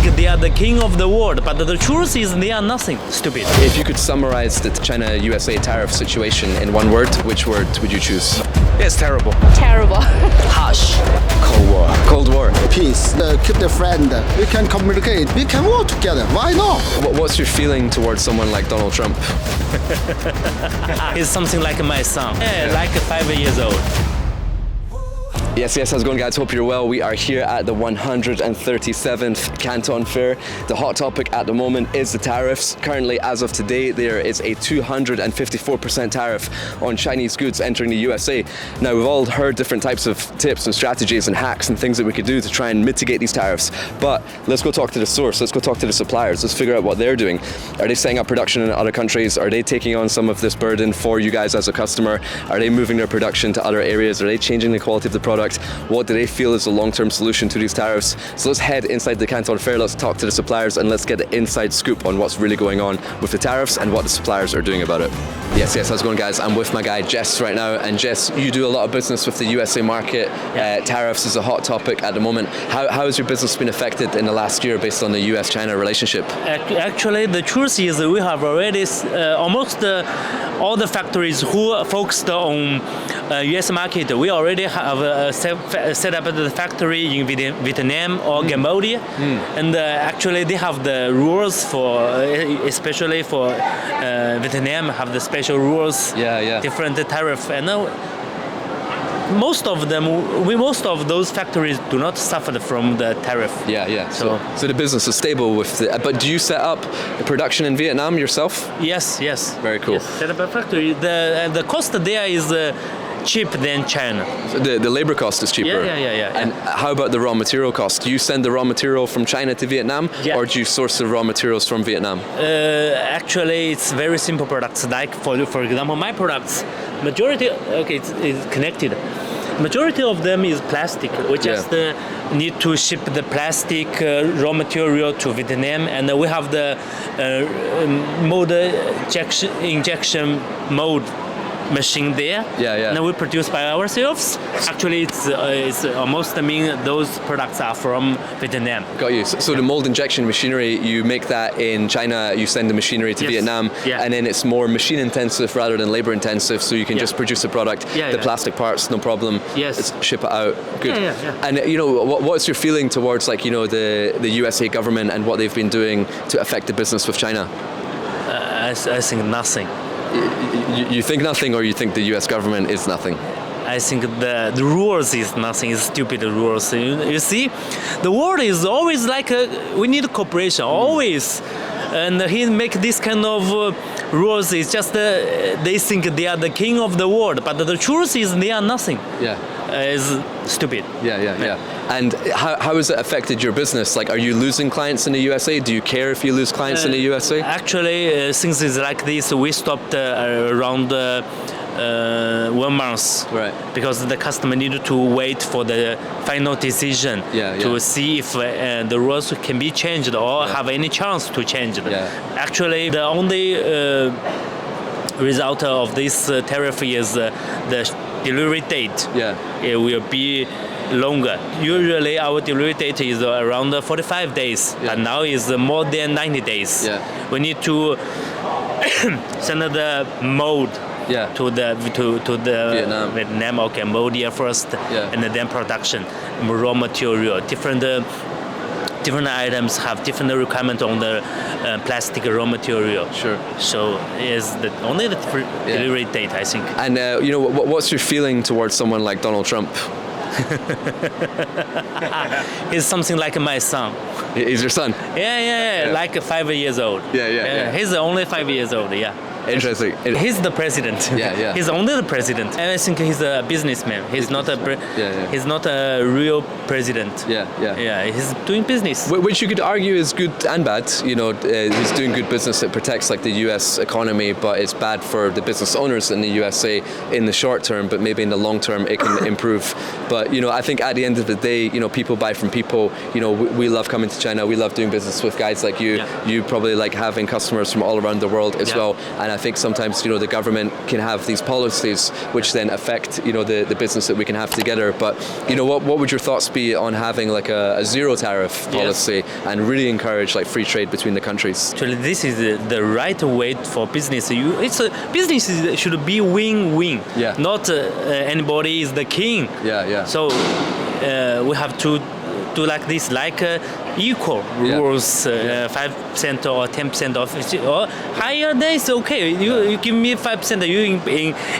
think they are the king of the world, but the truth is they are nothing. Stupid. If you could summarize the China-USA tariff situation in one word, which word would you choose? It's terrible. Terrible. Harsh. Cold War. Cold War. Peace. Keep the friend. We can communicate. We can work together. Why not? What's your feeling towards someone like Donald Trump? He's something like my son. Like 5 years old. Yes, how's it going, guys? Hope you're well. We are here at the 137th Canton Fair. The hot topic at the moment is the tariffs. Currently, as of today, there is a 254% tariff on Chinese goods entering the USA. Now, we've all heard different types of tips and strategies and hacks and things that we could do to try and mitigate these tariffs. But let's go talk to the source. Let's go talk to the suppliers. Let's figure out what they're doing. Are they setting up production in other countries? Are they taking on some of this burden for you guys as a customer? Are they moving their production to other areas? Are they changing the quality of the product? What do they feel is the long-term solution to these tariffs? So let's head inside the Canton Fair, let's talk to the suppliers, and let's get the inside scoop on what's really going on with the tariffs and what the suppliers are doing about it. Yes, how's it going, guys? I'm with my guy Jess right now, and Jess, you do a lot of business with the USA market. Tariffs is a hot topic at the moment. How has your business been affected in the last year based on the US-China relationship? Actually, the truth is we have already almost all the factories who focused on US market. We already have set up the factory in Vietnam or Cambodia, and actually they have the rules for, especially for Vietnam, have the special rules, different tariff, and most of those factories do not suffer from the tariff. So the business is stable with the, but do you set up production in Vietnam yourself? Yes. Very cool. Yes, set up a factory. The cost there is cheap than China. So the labor cost is cheaper? Yeah. And how about the raw material cost? Do you send the raw material from China to Vietnam, or do you source the raw materials from Vietnam? Actually, it's very simple products. Like for example, my products, majority, it's connected. Majority of them is plastic. We just need to ship the plastic raw material to Vietnam, and we have the injection mold machine there. And we produce by ourselves. Actually, it's almost those products are from Vietnam. Got you. So the mold injection machinery, you make that in China, you send the machinery to Vietnam, and then it's more machine intensive rather than labor intensive, so you can just produce the product, the plastic parts, no problem. Ship it out. Good. And what's your feeling towards the USA government and what they've been doing to affect the business with China? I think nothing. You think nothing, or you think the US government is nothing? I think the rules is nothing. It's stupid rules. You see, the world is always like we need cooperation always, and he make this kind of rules. It's just they think they are the king of the world, but the truth is they are nothing. Is stupid. And how has it affected your business? Like, are you losing clients in the USA? Do you care if you lose clients in the USA? Actually, since it's like this, we stopped around 1 month, because the customer needed to wait for the final decision to see if the rules can be changed or have any chance to change it. Actually, the only result of this tariff is the delivery date. It will be longer. Usually our delivery date is around 45 days, and now is more than 90 days. We need to send the mold to the Vietnam or Cambodia first, and then production, raw material, different items have different requirements on the plastic raw material. So is only the delivery date, I think. And what's your feeling towards someone like Donald Trump? He's something like my son. He's your son? Like 5 years old. He's only 5 years old. Interesting. He's the president. He's only the president. And I think he's a businessman. He's not a he's not a real president. He's doing business. Which you could argue is good and bad. He's doing good business. It protects the US economy, but it's bad for the business owners in the USA in the short term, but maybe in the long term it can improve. But I think at the end of the day, people buy from people. We love coming to China. We love doing business with guys like you. You probably like having customers from all around the world as well. And I think sometimes, the government can have these policies which then affect, the business that we can have together. But, what would your thoughts be on having like a zero tariff policy and really encourage like free trade between the countries? Actually, this is the right way for business. Business should be win-win. Yeah. Not anybody is the king. Yeah. So we have to do like this, like equal rules, 5% or 10% of or higher. Then it's okay. You give me 5%. You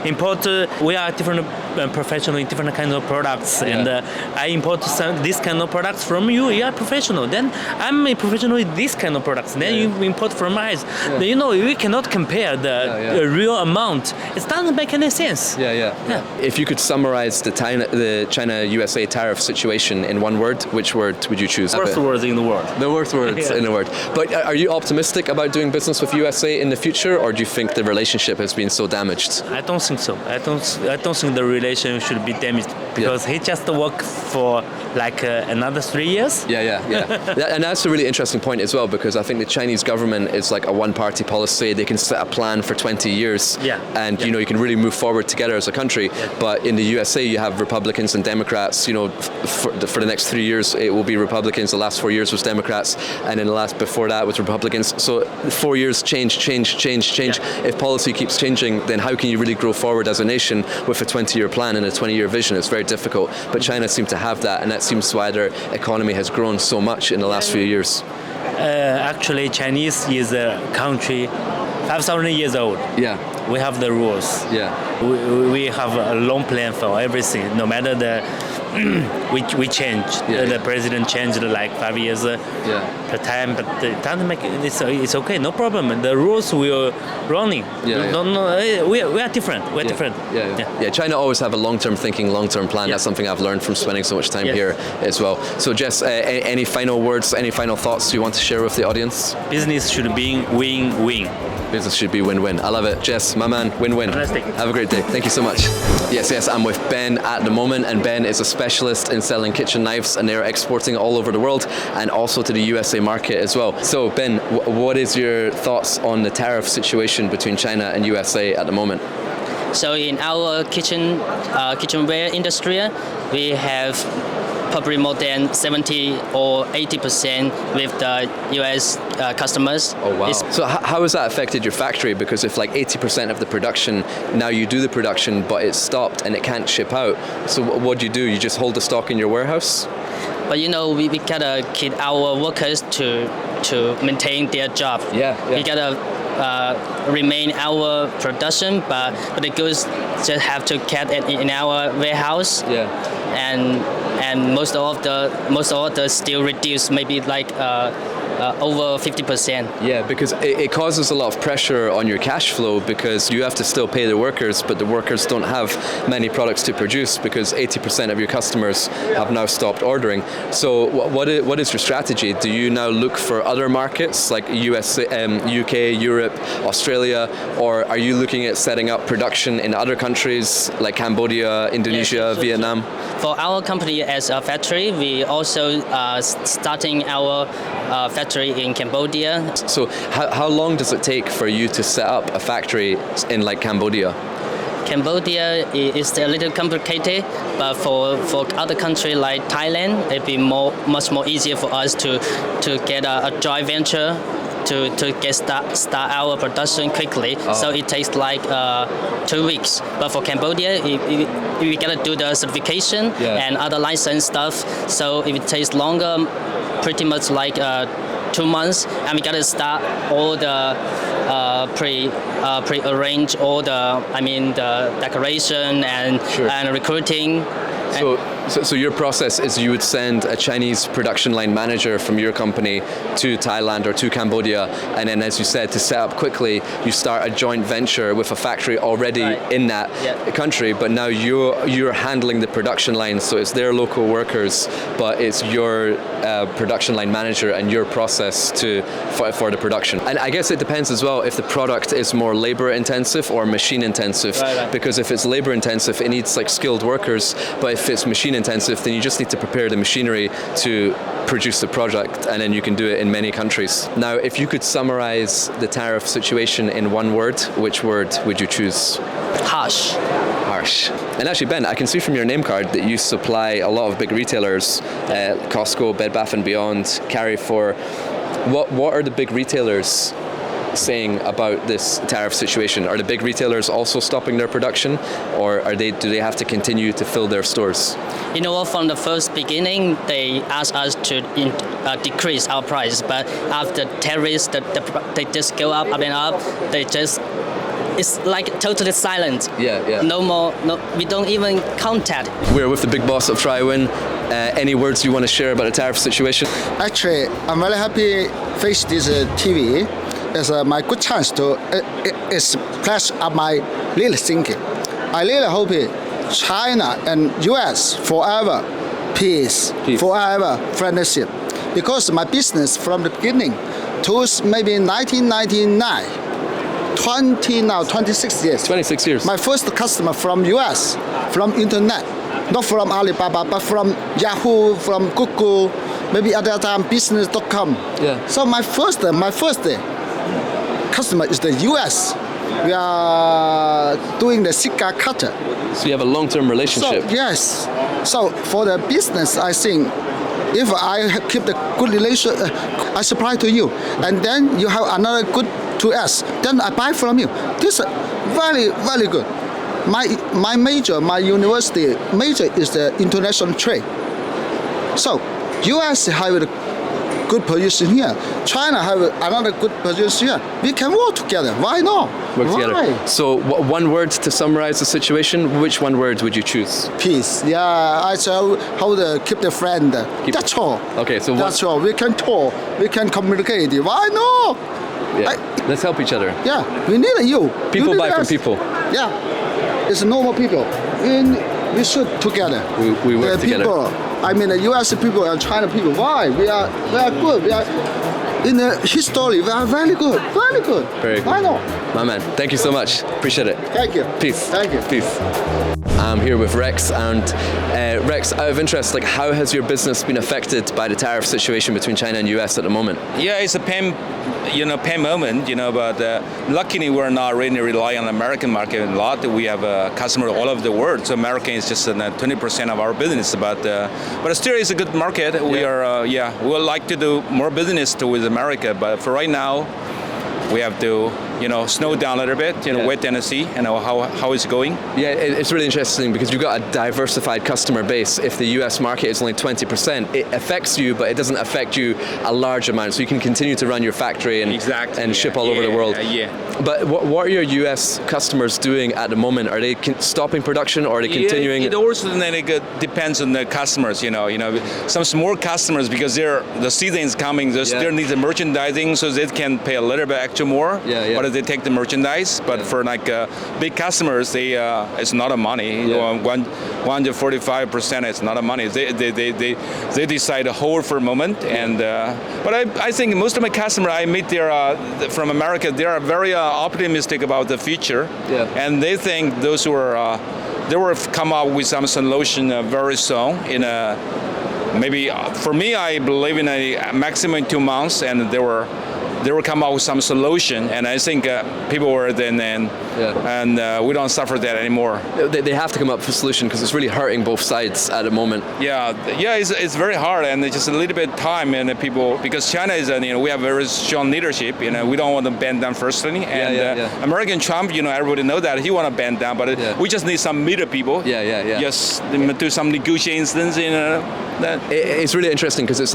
import. We are different professional in different kinds of products, and I import this kind of products from you. You are professional. Then I'm a professional with this kind of products. Then you import from us. Yeah. We cannot compare the real amount. It doesn't make any sense. Yeah. If you could summarize the China-USA tariff situation in one word, which word would you choose? Worst words in the world. The worst words in the world. But are you optimistic about doing business with USA in the future, or do you think the relationship has been so damaged? I don't think so. I don't think the relation should be damaged because he just worked for like another 3 years. Yeah. And that's a really interesting point as well, because I think the Chinese government is like a one-party policy. They can set a plan for 20 years, and you can really move forward together as a country. But in the USA, you have Republicans and Democrats. For the next 3 years, it will be Republicans. The last 4 years was Democrats, and then the last before that was Republicans. So 4 years change. If policy keeps changing, then how can you really grow forward as a nation with a 20-year plan and a 20-year vision? It's very difficult. But China seems to have that, and that seems why their economy has grown so much in the last few years. Actually, Chinese is a country 5,000 years old. Yeah. We have the rules. Yeah. We have a long plan for everything. No matter we changed. The president changed like 5 years per time, but it doesn't make it's okay. No problem. The rules we are running. We are different. We're different. Yeah. China always have a long-term thinking, long-term plan. That's something I've learned from spending so much time here as well. So Jess, any final words, any final thoughts you want to share with the audience? Business should be win-win. Business should be win-win. I love it. Jess, my man, win-win. Fantastic. Have a great day. Thank you so much. Yes, I'm with Ben at the moment, and Ben is a specialist in selling kitchen knives, and they're exporting all over the world and also to the USA market as well. So Ben, what is your thoughts on the tariff situation between China and USA at the moment? So in our kitchenware industry, we have probably more than 70 or 80% with the US customers. Oh wow. So how has that affected your factory? Because if like 80% of the production, now you do the production but it's stopped and it can't ship out, so what do? You just hold the stock in your warehouse? But we gotta keep our workers to maintain their job. We gotta remain our production, but the goods just have to keep in our warehouse. And most of the still reduced, maybe like over 50%. Yeah, because it causes a lot of pressure on your cash flow, because you have to still pay the workers, but the workers don't have many products to produce because 80% of your customers have now stopped ordering. So what is your strategy? Do you now look for other markets like US, UK, Europe, Australia, or are you looking at setting up production in other countries like Cambodia, Indonesia, Vietnam? For our company as a factory, we also starting our factory in Cambodia. So how long does it take for you to set up a factory in like Cambodia? Cambodia is a little complicated, but for other countries like Thailand, it'd be much more easier for us to get a joint venture to get start our production quickly. So it takes like 2 weeks. But for Cambodia, we gotta do the certification and other license stuff. So it takes longer, pretty much like 2 months, and we gotta start all the pre-arrange all the decoration and recruiting. So your process is you would send a Chinese production line manager from your company to Thailand or to Cambodia, and then, as you said, to set up quickly, you start a joint venture with a factory already in that country, but now you're handling the production line, so it's their local workers, but it's your production line manager and your process for the production. And I guess it depends as well if the product is more labor intensive or machine intensive, because if it's labor intensive, it needs like skilled workers, but if it's machine intensive, then you just need to prepare the machinery to produce the product, and then you can do it in many countries. Now, if you could summarize the tariff situation in one word, which word would you choose? Harsh. Harsh. And actually, Ben, I can see from your name card that you supply a lot of big retailers, Costco, Bed Bath & Beyond, Carrefour. What are the big retailers saying about this tariff situation? Are the big retailers also stopping their production, or do they have to continue to fill their stores? You know what, from the first beginning, they asked us to decrease our price, but after tariffs, they just go up and up. It's like totally silent. Yeah. No more, we don't even contact. We're with the big boss of Traiwan. Any words you want to share about the tariff situation? Actually, I'm very happy face this TV. It's my good chance to express my little thinking. I really hope China and US forever peace. Forever friendship. Because my business from the beginning to maybe 1999, 26 years. 26 years. My first customer from US, from internet, not from Alibaba, but from Yahoo, from Google, maybe at that time business.com. Yeah. So my first customer is the US. We are doing the cigar cutter. So you have a long-term relationship. So, yes. So for the business, I think if I keep the good relation, I supply to you, and then you have another good to us, then I buy from you. This is very, very good. My major, my university major is the international trade. So US have a good position here. China have another good position here. We can work together. Why not? Work Why? together. So one word to summarize the situation, which one word would you choose? Peace. Yeah, I shall keep the friend. That's all. Okay, so that's all. We can talk. We can communicate. Why not? Yeah. Let's help each other. Yeah, we need you. People you buy us. from people. Yeah, it's normal people. We should together. We work together. People, I mean the US people and China people. Why? We are good. We are in the history. We are very good. Very good. Very good. Why not? My man, thank you so much. Appreciate it. Thank you. Peace. Thank you. Peace. I'm here with Rex, and Rex, out of interest, like, how has your business been affected by the tariff situation between China and US at the moment? Yeah, it's a pain moment, but luckily we're not really relying on the American market a lot. We have customers all over the world, so American is just 20% of our business, but still it's a good market. We are, we would like to do more business with America, but for right now, we have to, slow down a little bit, wait and see, how it's going. Yeah, it's really interesting because you've got a diversified customer base. If the US market is only 20%, it affects you, but it doesn't affect you a large amount. So you can continue to run your factory and ship all over the world. But what are your US customers doing at the moment? Are they stopping production, or are they continuing? It also depends on the customers. Some small customers, because the season is coming, they still need the merchandising, so they can pay a little bit extra more. But they take the merchandise. But for big customers, it's not a money. 145%, it's not a money. They decide to hold for a moment. And but I think most of my customers I meet from America, they are very optimistic about the future. And they think those who are they will come up with some solution very soon. Maybe for me, I believe in a maximum 2 months, and they will come out with some solution, and I think people were and we don't suffer that anymore. They have to come up with a solution because it's really hurting both sides at the moment. It's very hard, and it's just a little bit time, and people, because China is we have very strong leadership. We don't want to bend down firstly, and American Trump, everybody know that he want to bend down, but we just need some middle people. Just do some negotiations. It's really interesting because it's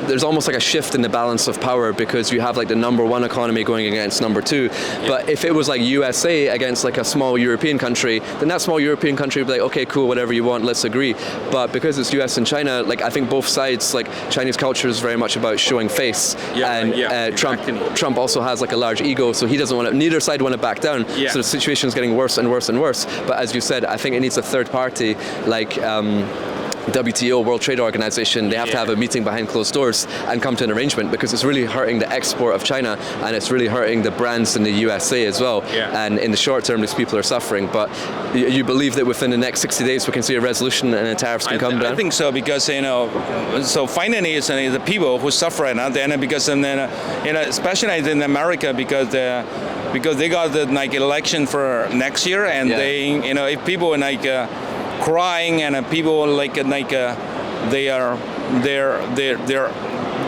there's almost like a shift in the balance of power, because you have the number one economy going against number two. But if it was like USA against a small European country, then that small European country would be like, okay, cool, whatever you want, let's agree. But because it's US and China, I think both sides, Chinese culture is very much about showing face, and Trump also has a large ego, so he doesn't want to. Neither side want to back down. So the situation is getting worse and worse and worse. But as you said, I think it needs a third party, WTO, World Trade Organization, they have to have a meeting behind closed doors and come to an arrangement, because it's really hurting the export of China, and it's really hurting the brands in the USA as well. And in the short term, these people are suffering. But you believe that within the next 60 days we can see a resolution and the tariffs can come down? I think so, because so finally it's the people who suffer, and then because especially in America, because they got the election for next year, and they if people crying, and people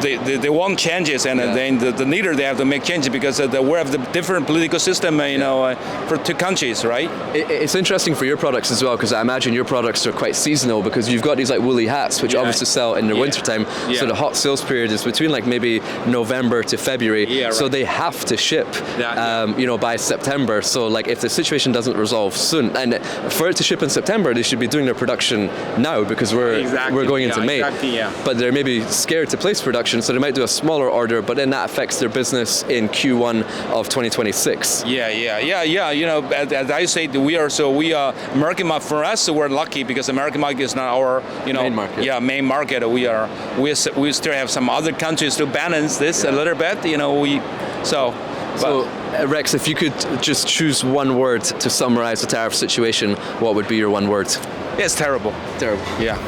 they want changes, and then the leader, they have to make changes, because we have the different political system for two countries, right? It's interesting for your products as well, because I imagine your products are quite seasonal, because you've got these woolly hats which obviously sell in the wintertime. So the hot sales period is between maybe November to February. So they have to ship by September. So if the situation doesn't resolve soon, and for it to ship in September, they should be doing their production now, because we're going into May. But they're maybe scared to place production, so they might do a smaller order, but then that affects their business in Q1 of 2026. As I said, we are American market. For us, we're lucky, because American market is not our main market. Main market. We still have some other countries to balance this a little bit. So Rex, if you could just choose one word to summarize the tariff situation, what would be your one word? It's terrible. Terrible. Yeah.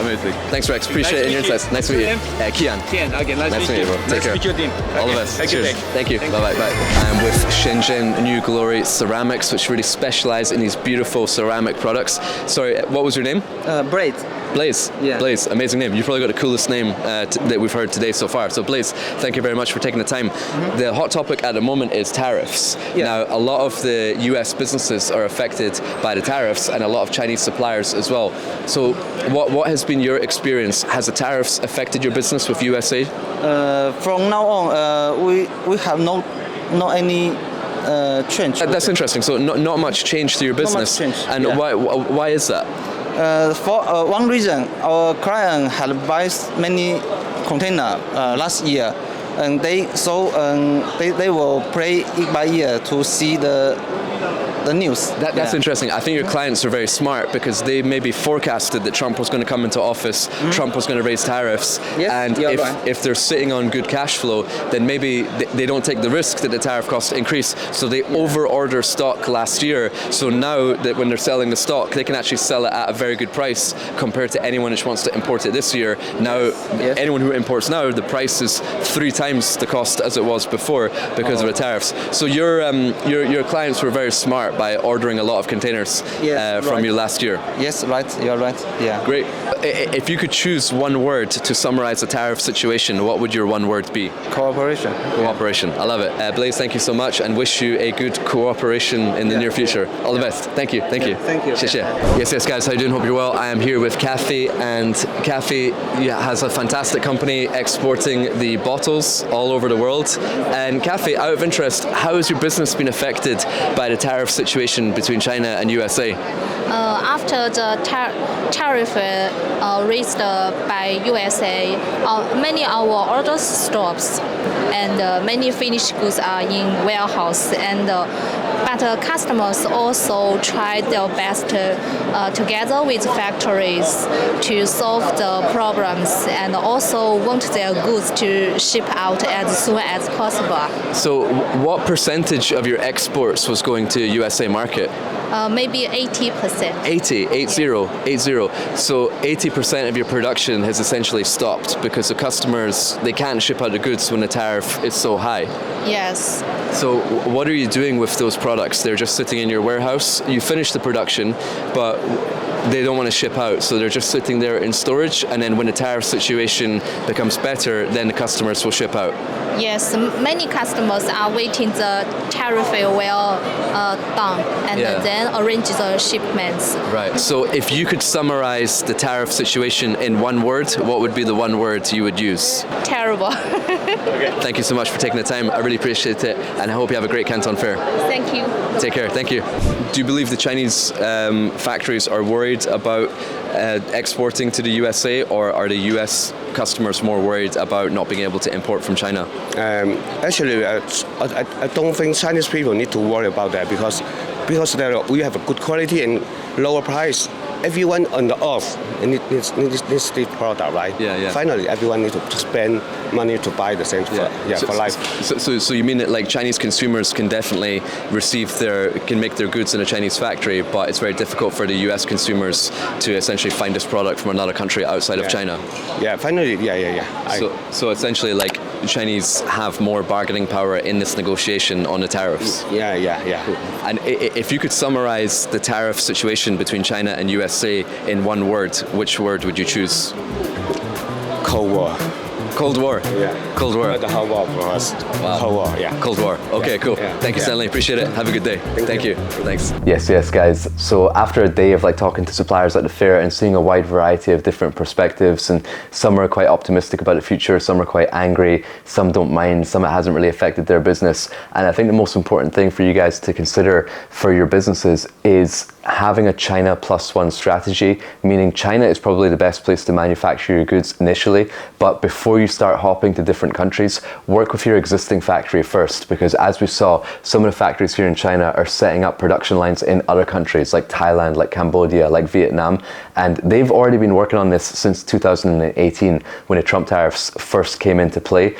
Amazing. Thanks, Rex. Appreciate it and your insights. Nice to meet you. Kian. Okay, nice to meet you, bro. Take care. Nice to meet you, All the best. Cheers. Thank you. Bye. I'm with Shenzhen New Glory Ceramics, which really specialize in these beautiful ceramic products. Sorry, what was your name? Blaze. Yeah. Blaze, amazing name. You've probably got the coolest name that we've heard today so far. So Blaze, thank you very much for taking the time. The hot topic at the moment is tariffs. Now, a lot of the US businesses are affected by the tariffs, and a lot of Chinese suppliers as well. So what has been your experience? Has the tariffs affected your business with USA? From now on, we have no any change. That's interesting. So not much change to your business. Not much change. And why is that? For one reason, our client had buy many container last year, and they will play it by ear to see the news. That's interesting. I think your clients are very smart, because they maybe forecasted that Trump was going to come into office, Trump was going to raise tariffs, and if they're sitting on good cash flow, then maybe they don't take the risk that the tariff costs increase. So they over-order stock last year. So now that when they're selling the stock, they can actually sell it at a very good price compared to anyone which wants to import it this year. Now, anyone who imports now, the price is 3 times the cost as it was before because of the tariffs. So your clients were very smart by ordering a lot of containers from you last year. Yes, right. You're right. Yeah. Great. If you could choose one word to summarize the tariff situation, what would your one word be? Cooperation. Cooperation. I love it. Blaze, thank you so much, and wish you a good cooperation in the near future. All the best. Thank you. Thank you. Thank you. Yes, guys. How you doing? Hope you're well. I am here with Kathy, and Kathy has a fantastic company exporting the bottles all over the world. And Kathy, out of interest, how has your business been affected by the tariff situation between China and USA? After the tariff raised by USA, many of our orders stops, and many finished goods are in warehouse. But customers also try their best together with factories to solve the problems, and also want their goods to ship out as soon as possible. So what percentage of your exports was going to USA market? Maybe 80%. 80. So 80% of your production has essentially stopped because the customers, they can't ship out the goods when the tariff is so high. Yes. So what are you doing with those products? They're just sitting in your warehouse. You finish the production, but they don't want to ship out, so they're just sitting there in storage, and then when the tariff situation becomes better, then the customers will ship out. Yes, many customers are waiting the tariff will done, and then arrange the shipments. Right. So if you could summarize the tariff situation in one word, what would be the one word you would use? Terrible. Thank you so much for taking the time. I really appreciate it, and I hope you have a great Canton Fair. Thank you. Take care. Thank you. Do you believe the Chinese factories are worried about exporting to the USA, or are the US customers more worried about not being able to import from China? Actually, I don't think Chinese people need to worry about that, because we have a good quality and lower price. everyone on the earth needs this product, right? Yeah. Finally, everyone needs to spend money to buy the same for life. So you mean that like Chinese consumers can definitely can make their goods in a Chinese factory, but it's very difficult for the US consumers to essentially find this product from another country outside of China? Yeah, finally, So essentially, like, Chinese have more bargaining power in this negotiation on the tariffs. Yeah. And if you could summarize the tariff situation between China and USA in one word, which word would you choose? Cold War. Cold War. Yeah. Cold War. The whole war for us. Wow. Cold War. Yeah. Cold War. Okay, cool. Yeah. Thank you, Stanley. Appreciate it. Have a good day. Thank you. Thanks. Yes, guys. So after a day of like talking to suppliers at the fair and seeing a wide variety of different perspectives, and some are quite optimistic about the future, some are quite angry, some don't mind, some it hasn't really affected their business. And I think the most important thing for you guys to consider for your businesses is having a China plus one strategy, meaning China is probably the best place to manufacture your goods initially, but before you start hopping to different countries, work with your existing factory first, because as we saw, some of the factories here in China are setting up production lines in other countries like Thailand, like Cambodia, like Vietnam, and they've already been working on this since 2018 when the Trump tariffs first came into play.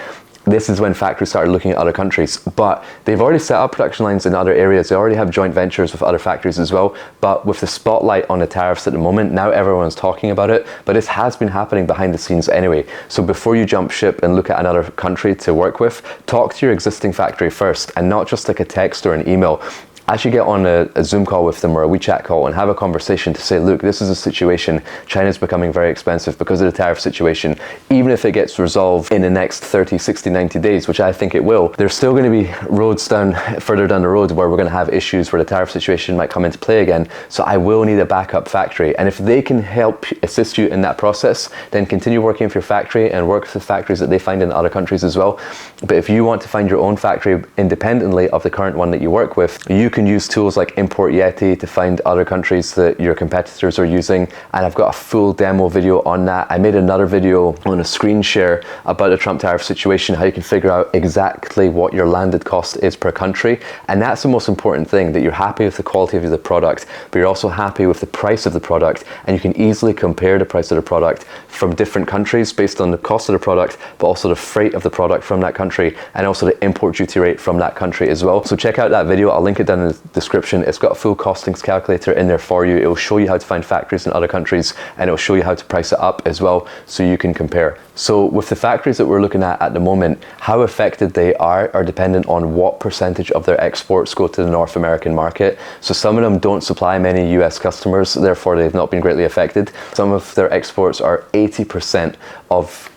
This is when factories started looking at other countries, but they've already set up production lines in other areas. They already have joint ventures with other factories as well, but with the spotlight on the tariffs at the moment, now everyone's talking about it, but this has been happening behind the scenes anyway. So before you jump ship and look at another country to work with, talk to your existing factory first, and not just like a text or an email. Actually get on a Zoom call with them or a WeChat call and have a conversation to say, look, this is a situation. China's becoming very expensive because of the tariff situation. Even if it gets resolved in the next 30, 60, 90 days, which I think it will, there's still going to be roads further down the road where we're going to have issues where the tariff situation might come into play again. So I will need a backup factory. And if they can help assist you in that process, then continue working with your factory and work with the factories that they find in other countries as well. But if you want to find your own factory independently of the current one that you work with, you can use tools like Import Yeti to find other countries that your competitors are using, and I've got a full demo video on that. I made another video on a screen share about the Trump tariff situation, how you can figure out exactly what your landed cost is per country, and that's the most important thing, that you're happy with the quality of the product, but you're also happy with the price of the product, and you can easily compare the price of the product from different countries based on the cost of the product, but also the freight of the product from that country, and also the import duty rate from that country as well. So check out that video. I'll link it down in the description. It's got a full costings calculator in there for you. It will show you how to find factories in other countries, and it will show you how to price it up as well, so you can compare. So with the factories that we're looking at the moment, how affected they are dependent on what percentage of their exports go to the North American market. So some of them don't supply many US customers, therefore they've not been greatly affected. Some of their exports are 80% of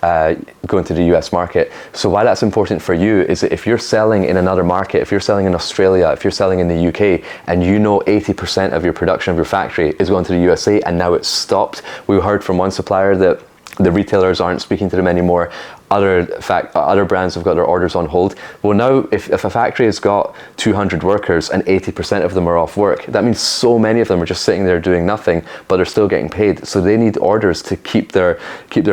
going to the US market. So why that's important for you is that if you're selling in another market, if you're selling in Australia, if you're selling in the UK, and you know 80% of your production of your factory is going to the USA and now it's stopped. We heard from one supplier that the retailers aren't speaking to them anymore. Other brands have got their orders on hold. Well, now if a factory has got 200 workers and 80% of them are off work, that means so many of them are just sitting there doing nothing, but they're still getting paid. So they need orders to keep their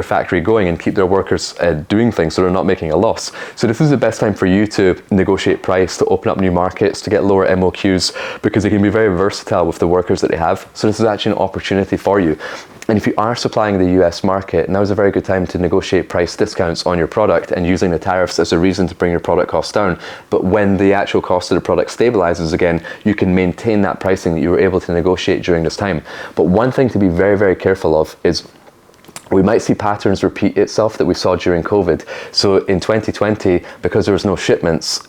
factory going and keep their workers doing things, so they're not making a loss. So this is the best time for you to negotiate price, to open up new markets, to get lower MOQs, because they can be very versatile with the workers that they have. So this is actually an opportunity for you. And if you are supplying the US market, now is a very good time to negotiate price discounts on your product and using the tariffs as a reason to bring your product costs down. But when the actual cost of the product stabilizes again, you can maintain that pricing that you were able to negotiate during this time. But one thing to be very, very careful of is we might see patterns repeat itself that we saw during COVID. So in 2020, because there was no shipments,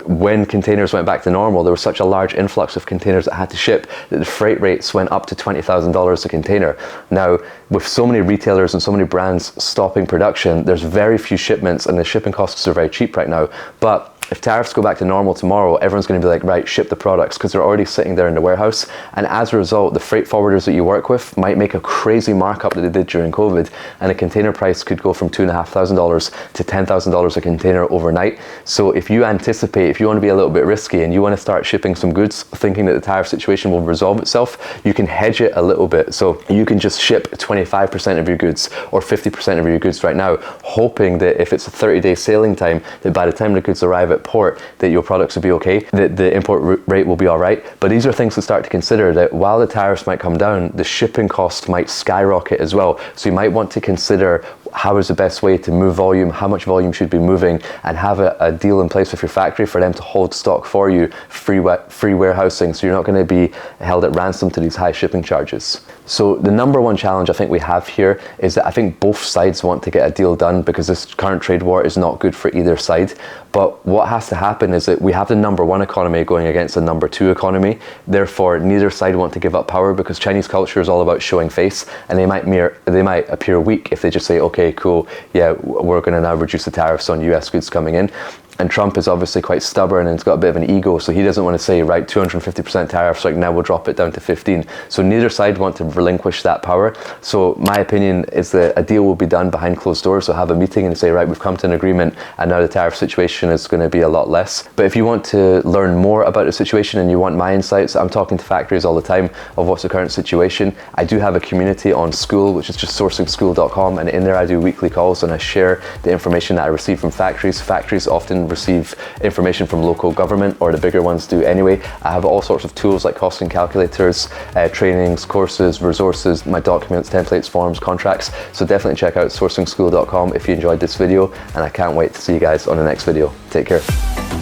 when containers went back to normal, there was such a large influx of containers that had to ship that the freight rates went up to $20,000 a container. Now, with so many retailers and so many brands stopping production, there's very few shipments and the shipping costs are very cheap right now. But if tariffs go back to normal tomorrow, everyone's going to be like, right, ship the products, because they're already sitting there in the warehouse. And as a result, the freight forwarders that you work with might make a crazy markup that they did during COVID, and a container price could go from $2,500 to $10,000 a container overnight. So if you anticipate, if you want to be a little bit risky and you want to start shipping some goods thinking that the tariff situation will resolve itself, you can hedge it a little bit. So you can just ship 25% of your goods or 50% of your goods right now, hoping that if it's a 30-day sailing time, that by the time the goods arrive at at port, that your products will be okay, that the import rate will be all right. But these are things to start to consider, that while the tariffs might come down, the shipping costs might skyrocket as well. So you might want to consider how is the best way to move volume, how much volume should be moving, and have a deal in place with your factory for them to hold stock for you, free warehousing, so you're not going to be held at ransom to these high shipping charges. So the number one challenge I think we have here is that I think both sides want to get a deal done, because this current trade war is not good for either side. But what has to happen is that we have the number one economy going against the number two economy. Therefore, neither side want to give up power, because Chinese culture is all about showing face, and they might appear weak if they just say, okay, cool, yeah, we're going to now reduce the tariffs on US goods coming in. And Trump is obviously quite stubborn and he's got a bit of an ego, so he doesn't want to say, right, 250% tariffs, like now we'll drop it down to 15. So neither side want to relinquish that power. So my opinion is that a deal will be done behind closed doors. So have a meeting and say, right, we've come to an agreement and now the tariff situation is going to be a lot less. But if you want to learn more about the situation and you want my insights, I'm talking to factories all the time of what's the current situation. I do have a community on School, which is just sourcingschool.com, and in there I do weekly calls and I share the information that I receive from factories. Factories often receive information from local government, or the bigger ones do anyway. I have all sorts of tools like costing calculators, trainings, courses, resources, my documents, templates, forms, contracts. So definitely check out sourcingschool.com if you enjoyed this video, and I can't wait to see you guys on the next video. Take care.